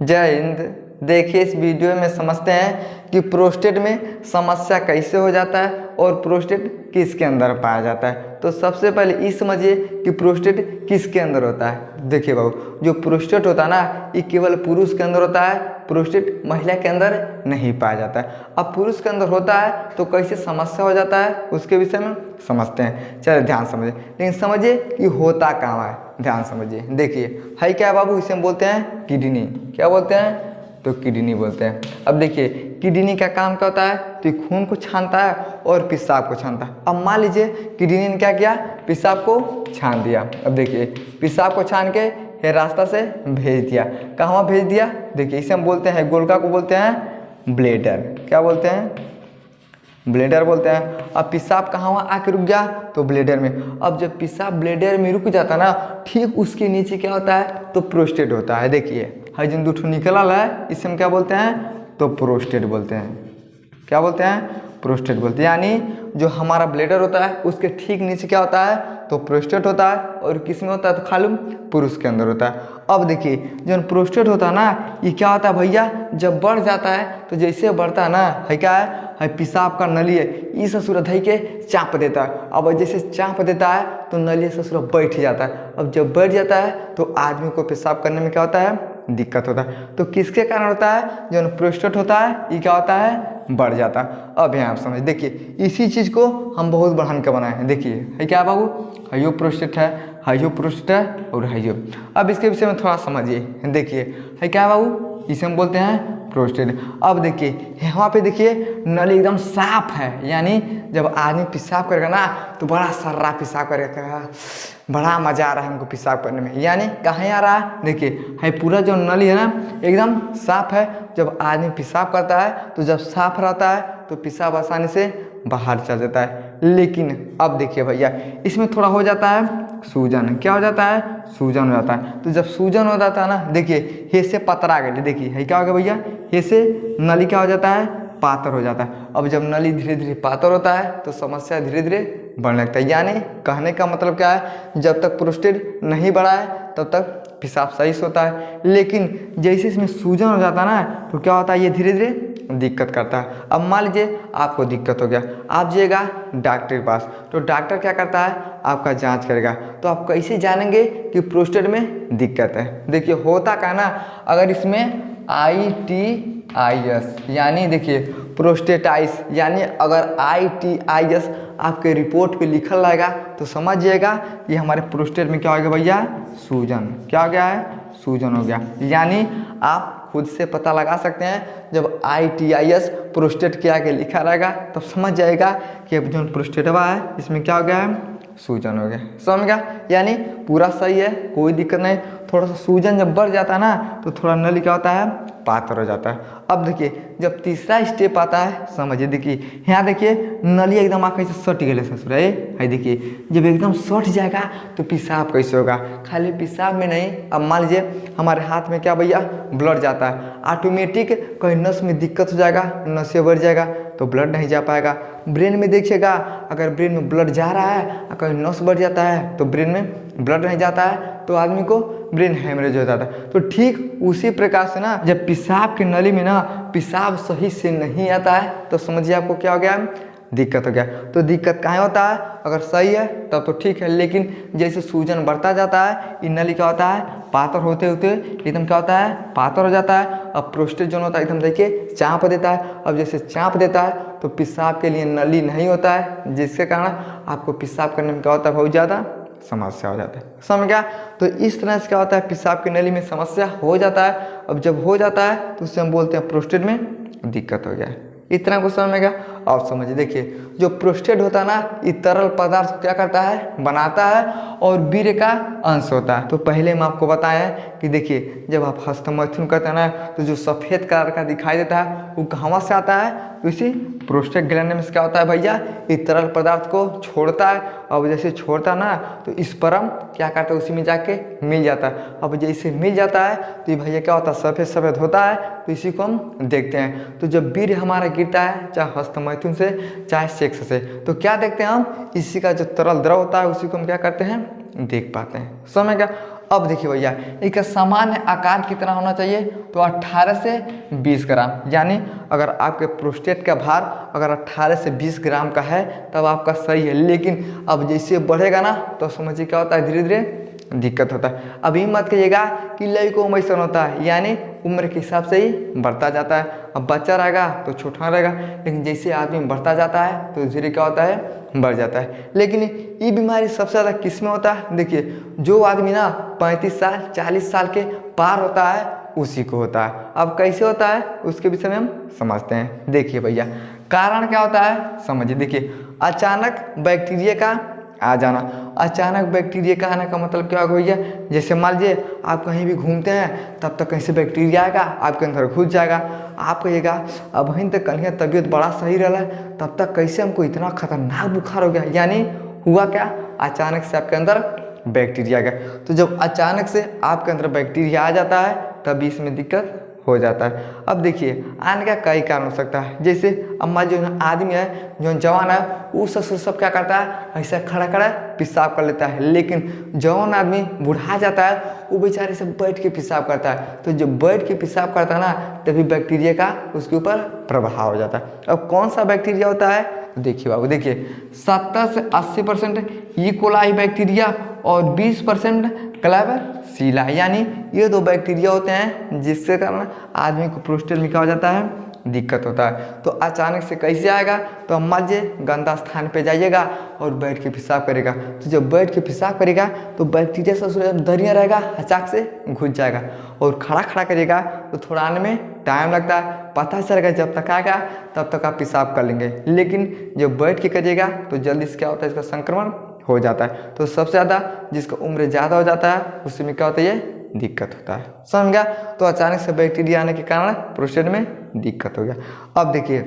जय हिंद। देखिए इस वीडियो में समझते हैं कि प्रोस्टेट में समस्या कैसे हो जाता है और प्रोस्टेट किसके अंदर पाया जाता है। तो सबसे पहले ये समझिए कि प्रोस्टेट किसके अंदर होता है। देखिए बाबू, जो प्रोस्टेट होता है ना, ये केवल पुरुष के अंदर होता है, प्रोस्टेट महिला के अंदर नहीं पाया जाता है। अब पुरुष के अंदर होता है तो कैसे समस्या हो जाता है उसके विषय में समझते हैं। चलिए ध्यान समझिए, लेकिन समझिए कि होता कहाँ है, ध्यान समझिए। देखिए है क्या बाबू, इसे हम बोलते हैं किडनी। क्या बोलते हैं? तो किडनी बोलते हैं। अब देखिए किडनी का काम क्या होता है, तो ये खून को छानता है और पेशाब को छानता है। अब मान लीजिए किडनी ने क्या किया, पेशाब को छान दिया। अब देखिए पेशाब को छान के ये रास्ता से भेज दिया। कहाँ भेज दिया? देखिए इसे हम बोलते हैं, गोलका को बोलते हैं ब्लेडर। क्या बोलते हैं? ब्लेडर बोलते हैं। अब पेशाब कहाँ वहाँ आके रुक गया, तो ब्लेडर में। अब जब पेशाब ब्लेडर में रुक जाता ना, ठीक उसके नीचे क्या होता है, तो प्रोस्टेट होता है। देखिए हाइजन दूठू निकला है, इसे हम क्या बोलते हैं, तो प्रोस्टेट बोलते हैं। क्या बोलते हैं? प्रोस्टेट बोलते हैं। यानी जो हमारा ब्लेडर होता है उसके ठीक नीचे क्या होता है, तो प्रोस्टेट होता है। और किस में होता है, तो खाली पुरुष के अंदर होता है। अब देखिए जो प्रोस्टेट होता है ना, ये क्या होता है भैया, जब बढ़ जाता है तो जैसे बढ़ता है ना, है क्या है पेशाब का नली है, इस ससुर धई के चाप देता है। अब जैसे चाप देता है तो नली ससुर बैठ जाता है। अब जब बैठ जाता है तो आदमी को पेशाब करने में क्या होता है, दिक्कत होता है। तो किसके कारण होता है, जो प्रोस्टेट होता है ये क्या होता है, बढ़ जाता है। अब यहाँ आप समझ, देखिए इसी चीज़ को हम बहुत बढ़ान के बनाए हैं। देखिए है क्या बाबू, हाइयो प्रोस्टेट है, हाइयो प्रोस्टेट है और हाइयो। अब इसके विषय में थोड़ा समझिए। देखिए है क्या बाबू, इसे हम बोलते हैं प्रोस्टेट। अब देखिए यहाँ पे देखिए नली एकदम साफ है, यानी जब आदमी पेशाब करेगा ना तो बड़ा सर्रा पेशाब करेगा, बड़ा मजा आ रहा है हमको पेशाब करने में। यानी कहाँ आ रहा है, देखिए है पूरा जो नली है ना एकदम साफ है। जब आदमी पेशाब करता है तो जब साफ रहता है तो पेशाब आसानी से बाहर चल जाता है। लेकिन अब देखिए भैया इसमें थोड़ा हो जाता है सूजन। क्या हो जाता है, सूजन हो जाता है। तो जब सूजन हो जाता है ना, देखिए हे से पतरा गए, देखिए है क्या हो गया भैया, हे से नली क्या हो जाता है, पातर हो जाता है। अब जब नली धीरे धीरे पातर होता है तो समस्या धीरे धीरे बढ़ने लगता है। यानी कहने का मतलब क्या है, जब तक प्रोस्टेट नहीं बढ़ा है तब तक पेशाब सही से होता है। लेकिन जैसे इसमें सूजन हो जाता है ना, तो क्या होता है, ये धीरे धीरे दिक्कत करता है। अब मान लीजिए आपको दिक्कत हो गया, आप जाइएगा डॉक्टर के पास, तो डॉक्टर क्या करता है, आपका जांच करेगा। तो आप कैसे जानेंगे कि प्रोस्टेट में दिक्कत है? देखिए होता क्या ना, अगर इसमें ITIS यानी देखिए प्रोस्टेटाइस, यानी अगर ITIS आपके रिपोर्ट पे लिखल रहेगा तो समझिएगा कि हमारे प्रोस्टेट में क्या हो गया भैया, सूजन। क्या हो गया है, सूजन हो गया। यानी आप खुद से पता लगा सकते हैं, जब ITIS प्रोस्टेट के आगे लिखा रहेगा तब समझ जाएगा कि अब जो प्रोस्टेटवा है इसमें क्या हो गया है, सूजन हो गया। समझ गया? यानी पूरा सही है, कोई दिक्कत नहीं। थोड़ा सा सूजन जब बढ़ जाता है ना तो थोड़ा नली क्या होता है, पातर हो जाता है। अब देखिए जब तीसरा स्टेप आता है, समझिए देखिए यहाँ देखिए नली एकदम आँख से सट गए ससुर है। देखिए जब एकदम सट जाएगा तो पेशाब कैसे होगा, खाली पेशाब में नहीं। अब मान लीजिए हमारे हाथ में क्या भैया, ब्लड जाता है, ऑटोमेटिक कहीं नस में दिक्कत हो जाएगा, नस से बढ़ जाएगा तो ब्लड नहीं जा पाएगा। ब्रेन में देखिएगा, अगर ब्रेन में ब्लड जा रहा है, अगर नस बढ़ जाता है तो ब्रेन में ब्लड नहीं जाता है तो आदमी को ब्रेन हेमरेज हो जाता है। तो ठीक उसी प्रकार से ना, जब पेशाब की नली में ना पेशाब सही से नहीं आता है तो समझिए आपको क्या हो गया, दिक्कत हो गया। तो दिक्कत कहाँ होता है, अगर सही है तब तो ठीक है, लेकिन जैसे सूजन बढ़ता जाता है ये नली क्या होता है, पातर होते होते एकदम क्या होता है, पातर हो जाता है। अब प्रोस्टेट जो होता है एकदम देखिए चाप देता है। अब जैसे चाप देता है तो पेशाब के लिए नली नहीं होता है, जिसके कारण आपको पेशाब करने में क्या होता है, बहुत ज़्यादा समस्या हो जाता है। समझ गया? तो इस तरह से क्या होता है, पेशाब की नली में समस्या हो जाता है। अब जब हो जाता है तो उससे हम बोलते हैं प्रोस्टेट में दिक्कत हो गया है। इतना को समझ में गया? और समझिए देखिए जो प्रोस्टेट होता है ना, ये तरल पदार्थ क्या करता है, बनाता है और वीर्य का अंश होता है। तो पहले मैं आपको बताया कि देखिए जब आप हस्तमैथुन करते हैं ना तो जो सफ़ेद कलर का दिखाई देता है वो कहाँ से आता है, तो इसी प्रोस्टेट ग्लैंड में से क्या होता है भैया, ये तरल पदार्थ को छोड़ता है। अब जैसे छोड़ता ना तो स्पर्म क्या करता है, उसी में जाके मिल जाता है। अब जैसे मिल जाता है तो ये भैया क्या होता है, सफ़ेद सफ़ेद होता है। तो इसी को हम देखते हैं। तो जब वीर्य हमारा गिरता है, चाहे हस्तमैथुन से चाहे सेक्स से, तो क्या देखते हैं हम, इसी का जो तरल द्रव होता है उसी को हम क्या करते हैं, देख पाते हैं। समझ गया? अब देखिए भैया, इसका सामान्य आकार कितना होना चाहिए, तो 18 से 20 ग्राम। यानी अगर आपके प्रोस्टेट का भार अगर 18 से 20 ग्राम का है तब आपका सही है। लेकिन अब जैसे बढ़ेगा ना तो समझिए क्या होता है, धीरे धीरे दिक्कत होता है। अभी मत कहिएगा कि लड़कों में ऐसा होता है, यानी उम्र के हिसाब से ही बढ़ता जाता है। अब बच्चा रहेगा तो छोटा रहेगा, लेकिन जैसे आदमी बढ़ता जाता है तो धीरे क्या होता है, बढ़ जाता है। लेकिन ये बीमारी सबसे ज़्यादा किस में होता है, देखिए जो आदमी ना 35 साल 40 साल के पार होता है उसी को होता है। अब कैसे होता है उसके विषय में हम समझते हैं। देखिए भैया, कारण क्या होता है समझिए। देखिए, अचानक बैक्टीरिया का आ जाना। अचानक बैक्टीरिया का आने का मतलब क्या होगा भैया, जैसे मान लीजिए आप कहीं भी घूमते हैं तब तक कहीं से बैक्टीरिया आएगा, आपके अंदर घुस जाएगा। आप कहिएगा अब वहीं तक कहीं तबीयत बड़ा सही रहा तब तक कैसे हमको इतना खतरनाक बुखार हो गया। यानी हुआ क्या, अचानक से आपके अंदर बैक्टीरिया आ गया। तो जब अचानक से आपके अंदर बैक्टीरिया आ जाता है तभी इसमें दिक्कत हो जाता है। अब देखिए, आने का कई कारण हो सकता है। जैसे अम्मा जो आदमी है, जो जवान है, वो सब क्या करता है, ऐसा खड़ा खड़ा पेशाब कर लेता है। लेकिन जवान आदमी बुढ़ा जाता है, वो बेचारे से बैठ के पेशाब करता है। तो जब बैठ के पेशाब करता है ना, तभी बैक्टीरिया का उसके ऊपर प्रभाव हो जाता है। अब कौन सा बैक्टीरिया होता है, देखिए बाबू, देखिए 70 से 80% ई कोलाई बैक्टीरिया और 20% क्लेबसिला, यानी ये दो बैक्टीरिया होते हैं जिसके कारण आदमी को प्रोस्टेट में क्या हो जाता है, दिक्कत होता है। तो अचानक से कैसे आएगा, तो हम मान लीजिए गंदा स्थान पे जाइएगा और बैठ के पेशाब करेगा। तो जब बैठ के पेशाब करेगा तो बैक्टीरिया से दरिया रहेगा, अचानक से घुस जाएगा। और खड़ा खड़ा करिएगा तो थोड़ा आने में टाइम लगता है, पता चलेगा जब तक आएगा तब तक आप पेशाब कर लेंगे। लेकिन जब बैठ के करिएगा तो जल्दी से क्या होता है, इसका संक्रमण हो जाता है। तो सबसे ज़्यादा जिसका उम्र ज़्यादा हो जाता है उसमें क्या होता है, ये दिक्कत होता है। समझ गया। तो अचानक से बैक्टीरिया आने के कारण प्रोस्टेट में दिक्कत हो गया। अब देखिए,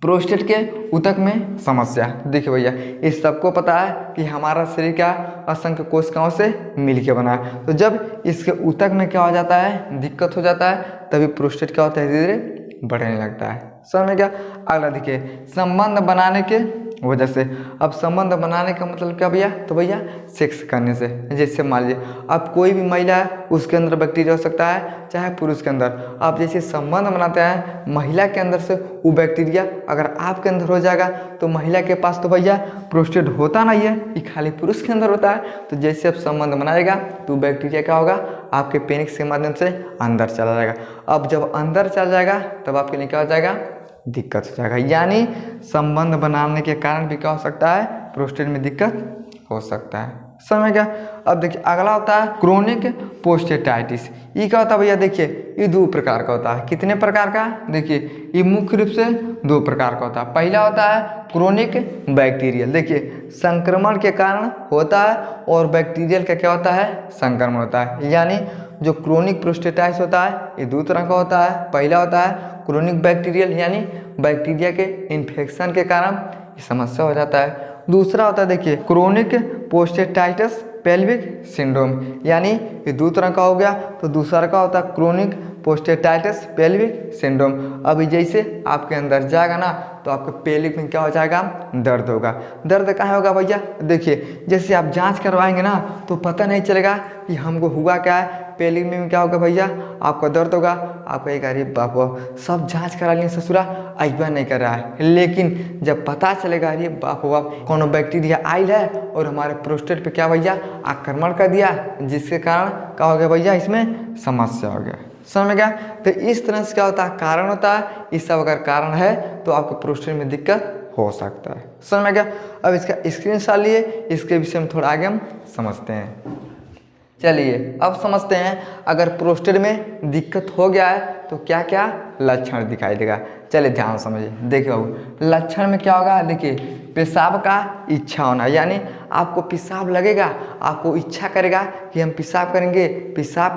प्रोस्टेट के ऊतक में समस्या। देखिए भैया, इस सबको पता है कि हमारा शरीर क्या असंख्य कोशिकाओं से मिलके बना है। तो जब इसके ऊतक में क्या हो जाता है, दिक्कत हो जाता है, तभी प्रोस्टेट क्या होता है, धीरे धीरे बढ़ने लगता है। समझ में क्या। अगला देखिए, संबंध बनाने के वजह से। अब संबंध बनाने का मतलब क्या भैया, तो भैया सेक्स करने से। जैसे मान लीजिए अब कोई भी महिला है, उसके अंदर बैक्टीरिया हो सकता है, चाहे पुरुष के अंदर। आप जैसे संबंध बनाते हैं महिला के अंदर से, वो बैक्टीरिया अगर आपके अंदर हो जाएगा तो महिला के पास तो भैया प्रोस्टेट होता नहीं है, ये खाली पुरुष के अंदर होता है। तो जैसे आप संबंध बनाएगा तो बैक्टीरिया क्या होगा, आपके पेनिस के माध्यम से अंदर चला जाएगा। अब जब अंदर चला जाएगा तब आपके लिए क्या हो जाएगा, दिक्कत हो जाएगा। यानी संबंध बनाने के कारण भी क्या हो सकता है, प्रोस्टेट में दिक्कत हो सकता है। समझ गया। अब देखिए, अगला होता है क्रोनिक प्रोस्टेटाइटिस। ये क्या होता है भैया, देखिए ये दो प्रकार का होता है। कितने प्रकार का, देखिए ये मुख्य रूप से दो प्रकार का होता है। पहला होता है क्रोनिक बैक्टीरियल, देखिए संक्रमण के कारण होता है, और बैक्टीरियल का क्या होता है, संक्रमण होता है। यानी जो क्रोनिक प्रोस्टेटाइटिस होता है ये दो तरह का होता है। पहला होता है क्रोनिक बैक्टीरियल, यानी बैक्टीरिया के इन्फेक्शन के कारण ये समस्या हो जाता है। दूसरा होता है देखिए क्रोनिक प्रोस्टेटाइटिस पेल्विक सिंड्रोम, यानी ये दो तरह का हो गया। तो दूसरा का होता है क्रोनिक प्रोस्टेटाइटिस पेल्विक सिंड्रोम। अभी जैसे आपके अंदर जाएगा ना तो आपके पेल्विक में क्या हो जाएगा, दर्द होगा। दर्द कहाँ होगा भैया, देखिए जैसे आप जांच करवाएंगे ना तो पता नहीं चलेगा कि हमको हुआ क्या है। पेल्विक में क्या होगा भैया, आपका दर्द होगा। आप कहेगा अरे बाप सब जांच करा लिए ससुरा, अजबा नहीं कर रहा है। लेकिन जब पता चलेगा अरे बाप कौन बैक्टीरिया आयल है और हमारे प्रोस्टेट पे क्या भैया आक्रमण कर दिया, जिसके कारण क्या हो गया भैया, इसमें समस्या हो गया। समझ में गया। तो इस तरह से क्या होता है, कारण होता है। इस सब अगर कारण है तो आपके प्रोस्टेट में दिक्कत हो सकता है। समझ में गया। अब इसका स्क्रीनशॉट लिए इसके विषय में थोड़ा आगे हम समझते हैं। चलिए अब समझते हैं, अगर प्रोस्टेट में दिक्कत हो गया है तो क्या क्या लक्षण दिखाई देगा। चलिए ध्यान से समझिए। देखिए बाबू, लक्षण में क्या होगा, देखिए पेशाब का इच्छा होना, यानी आपको पेशाब लगेगा, आपको इच्छा करेगा कि हम पेशाब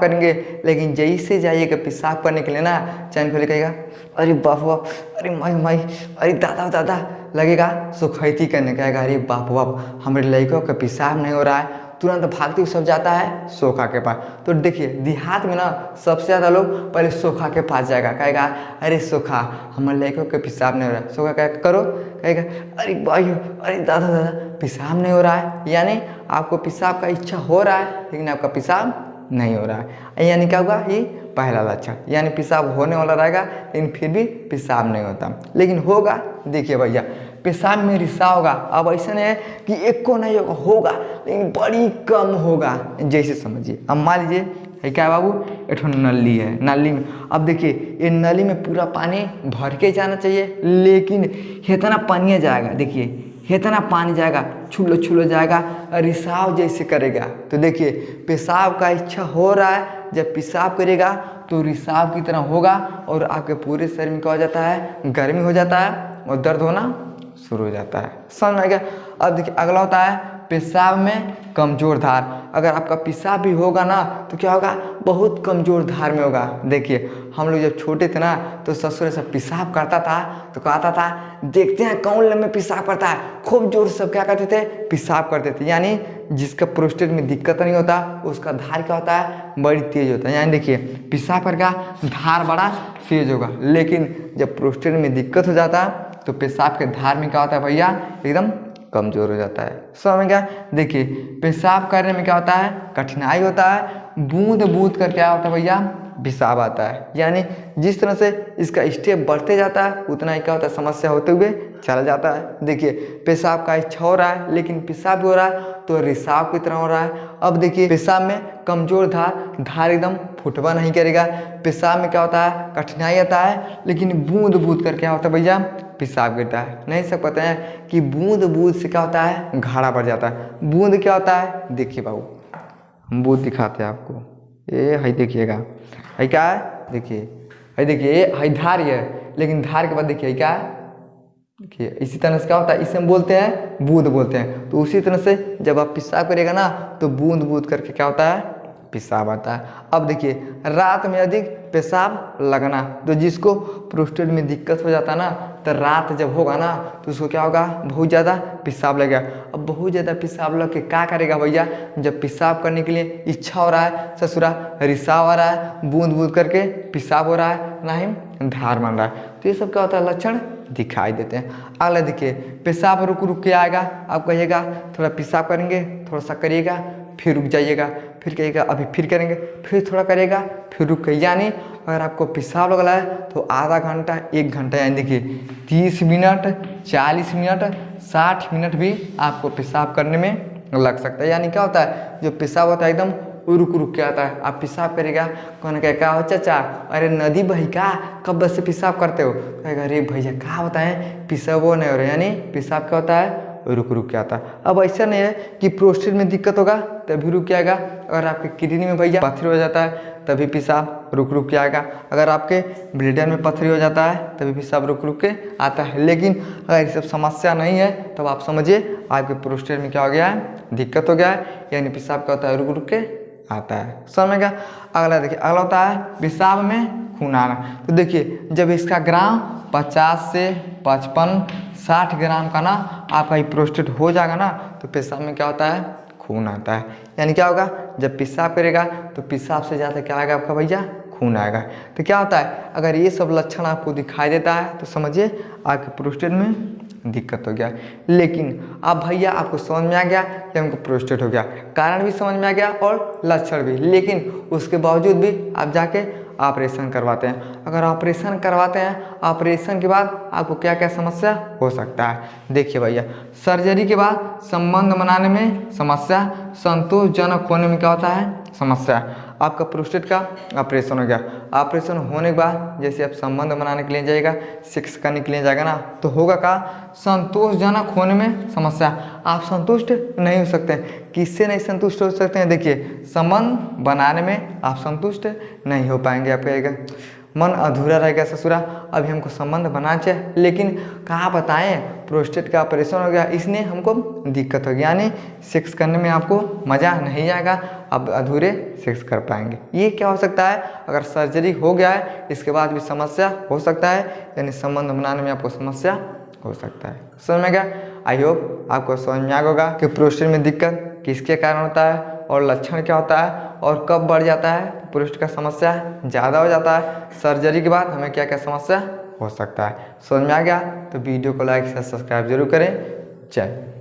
करेंगे, लेकिन जैसे जाइएगा पेशाब करने के लिए ना, चैन खोले कहेगा अरे बाप, अरे माई, अरे दादा लगेगा सुखैती करने कहेगा अरे बाप हमारे लड़कों का पेशाब नहीं हो रहा है। तुरंत भागते हुए सब जाता है सोखा के पास। तो देखिए देहात में ना सबसे ज़्यादा लोग पहले सोखा के पास जाएगा, कहेगा अरे सोखा हमारे लड़कों के पेशाब नहीं हो रहा है। सोखा क्या करो, कहेगा अरे भाई अरे दादा दादा पेशाब नहीं हो रहा है, यानी आपको पेशाब का इच्छा हो रहा है लेकिन आपका पेशाब नहीं हो रहा है, यानी क्या होगा, ये पहला लक्षण, यानी पेशाब होने वाला रहेगा लेकिन फिर भी पेशाब नहीं होता, लेकिन होगा। देखिए भैया पेशाब में रिसाव होगा, अब ऐसा नहीं है कि एक को नहीं होगा, होगा लेकिन बड़ी कम होगा। जैसे समझिए अब मान लीजिए है क्या बाबू, एक नली है, नली में अब देखिए ये नली में पूरा पानी भर के जाना चाहिए, लेकिन इतना पानी जाएगा, देखिए इतना पानी जाएगा, छुलो छुलो जाएगा, रिसाव जैसे करेगा। तो देखिए पेशाब का इच्छा हो रहा है, जब पेशाब करेगा तो रिसाव की तरह होगा और आपके पूरे शरीर में क्या हो जाता है, गर्मी हो जाता है और दर्द होना शुरू हो जाता है। समझ में आ गया। अब देखिए अगला होता है पेशाब में कमजोर धार। अगर आपका पेशाब भी होगा ना तो क्या होगा, बहुत कमजोर धार में होगा। देखिए हम लोग जब छोटे थे ना तो ससुर से पेशाब करता था तो कहता था देखते हैं कौन लम्बे पेशाब करता है, खूब जोर से सब क्या करते थे, पेशाब करते थे। यानी जिसका प्रोस्टेट में दिक्कत नहीं होता उसका धार क्या होता है, बड़ी तेज होता है। यानी देखिए पेशाब करके धार बड़ा तेज होगा, लेकिन जब प्रोस्टेट में दिक्कत हो जाता है तो पेशाब के धार में क्या होता है भैया, एकदम कमजोर हो जाता है। समझ में क्या, देखिए पेशाब करने में क्या होता है, कठिनाई होता है, बूंद बूंद कर क्या होता है भैया, पेशाब आता है। यानी जिस तरह से इसका स्टेप बढ़ते जाता है उतना ही क्या होता है, समस्या होते हुए चला जाता है। देखिए पेशाब का इच्छा हो रहा है लेकिन पेशाब भी हो रहा है तो रिसाव की तरह हो रहा है। अब देखिए पेशाब में कमजोर धार एकदम फुटवा नहीं करेगा। पेशाब में क्या होता है, कठिनाई आता है, लेकिन बूंद बूंद कर क्या होता है भैया, पेशाब गिरता है। नहीं सब पता है कि बूंद बूंद से क्या होता है, घाड़ा बढ़ जाता है। बूंद क्या होता है, देखिए बाबू हम बूंद दिखाते हैं आपको, ये है देखिएगा, है क्या है, देखिए है, देखिए ये है धार है, लेकिन धार के बाद देखिए क्या है, देखिए इसी तरह से क्या होता है, इसे हम बोलते हैं बूंद बोलते हैं। तो उसी तरह से जब आप पेशाब करिएगा ना तो बूंद बूंद करके क्या होता है, पेशाब आता है। अब देखिए रात में अधिक पेशाब लगना, तो जिसको प्रोस्टेट में दिक्कत हो जाता है ना तो रात जब होगा ना तो उसको क्या होगा, बहुत ज़्यादा पेशाब लगेगा। अब बहुत ज़्यादा पेशाब लग के क्या करेगा भैया, जब पेशाब करने के लिए इच्छा हो रहा है, ससुरा रिसाव आ रहा है, बूंद बूंद करके पेशाब हो रहा है, ना ही धार बन रहा है, तो ये सब क्या होता है, लक्षण दिखाई देते हैं। अगला देखिए पेशाब रुक रुक के आएगा, आप कहिएगा थोड़ा पेशाब करेंगे, थोड़ा सा करिएगा, फिर रुक जाइएगा, फिर कहिएगा अभी फिर करेंगे, फिर थोड़ा करेगा, फिर रुक के। यानी अगर आपको पेशाब लग रहा है तो आधा घंटा 1 घंटा, यानी देखिए 30 मिनट 40 मिनट 60 मिनट भी आपको पेशाब करने में लग सकता है। यानी क्या होता है, जो पेशाब होता है एकदम रुक रुक के आता है। आप पेशाब करेगा, कौन कहे क्या हो चाचा, अरे नदी बही का, कब बस से पेशाब करते हो, कहेगा अरे भैया क्या होता है, पेशाब वो नहीं हो रहा, यानी पेशाब क्या होता है, रुक रुक के आता है। अब ऐसा नहीं है कि प्रोस्टेट में दिक्कत होगा तभी रुक के आएगा, अगर आपके किडनी में भैया पत्थरी हो जाता है तभी पेशाब रुक रुक के आएगा, अगर आपके ब्लडर में पत्थरी हो जाता है तभी पेशाब रुक रुक के आता है। लेकिन अगर ये सब समस्या नहीं है तब आप समझिए आपके प्रोस्टेट में क्या हो गया है, दिक्कत हो गया है, यानी पेशाब क्या होता है, रुक रुक के आता है। समझ गया। अगला देखिए, अगला होता है पेशाब में खून आना। तो देखिए जब इसका ग्राम 50 से 55 60 ग्राम का ना आपका ये प्रोस्टेट हो जाएगा ना तो पेशाब में क्या होता है, खून आता है। यानी क्या होगा, जब पेशाब करेगा तो पेशाब से ज़्यादा क्या आएगा आपका भैया, खून आएगा। तो क्या होता है, अगर ये सब लक्षण आपको दिखाई देता है तो समझिए आपके प्रोस्टेट में दिक्कत हो गया। लेकिन अब भैया आपको समझ में आ गया कि हमको प्रोस्टेट हो गया, कारण भी समझ में आ गया और लक्षण भी, लेकिन उसके बावजूद भी आप जाके ऑपरेशन करवाते हैं। अगर ऑपरेशन करवाते हैं, ऑपरेशन के बाद आपको क्या क्या समस्या हो सकता है, देखिए भैया सर्जरी के बाद संबंध बनाने में समस्या, संतोषजनक होने में क्या होता है, समस्या। आपका प्रोस्टेट का ऑपरेशन हो गया, ऑपरेशन होने के बाद जैसे आप संबंध बनाने के लिए जाएगा, सेक्स करने के लिए जाएगा ना तो होगा का, संतोषजनक होने में समस्या, आप संतुष्ट नहीं हो सकते। किससे नहीं संतुष्ट हो सकते हैं, देखिए संबंध बनाने में आप संतुष्ट नहीं हो पाएंगे। आप कहेगा मन अधूरा रहेगा, ससुरा अभी हमको संबंध बनाना चाहिए, लेकिन कहाँ बताएं प्रोस्टेट का ऑपरेशन हो गया, इसने हमको दिक्कत होगी, यानी सेक्स करने में आपको मज़ा नहीं आएगा, अब अधूरे सेक्स कर पाएंगे। ये क्या हो सकता है, अगर सर्जरी हो गया है इसके बाद भी समस्या हो सकता है, यानी संबंध बनाने में आपको समस्या हो सकता है। समझ में गया। आई होप आपको समझ में आ गया होगा कि प्रोस्टेट में दिक्कत किसके कारण होता है और लक्षण क्या होता है और कब बढ़ जाता है, प्रोस्टेट का समस्या ज़्यादा हो जाता है, सर्जरी के बाद हमें क्या क्या समस्या हो सकता है। समझ में आ गया तो वीडियो को लाइक से सब्सक्राइब जरूर करें। जय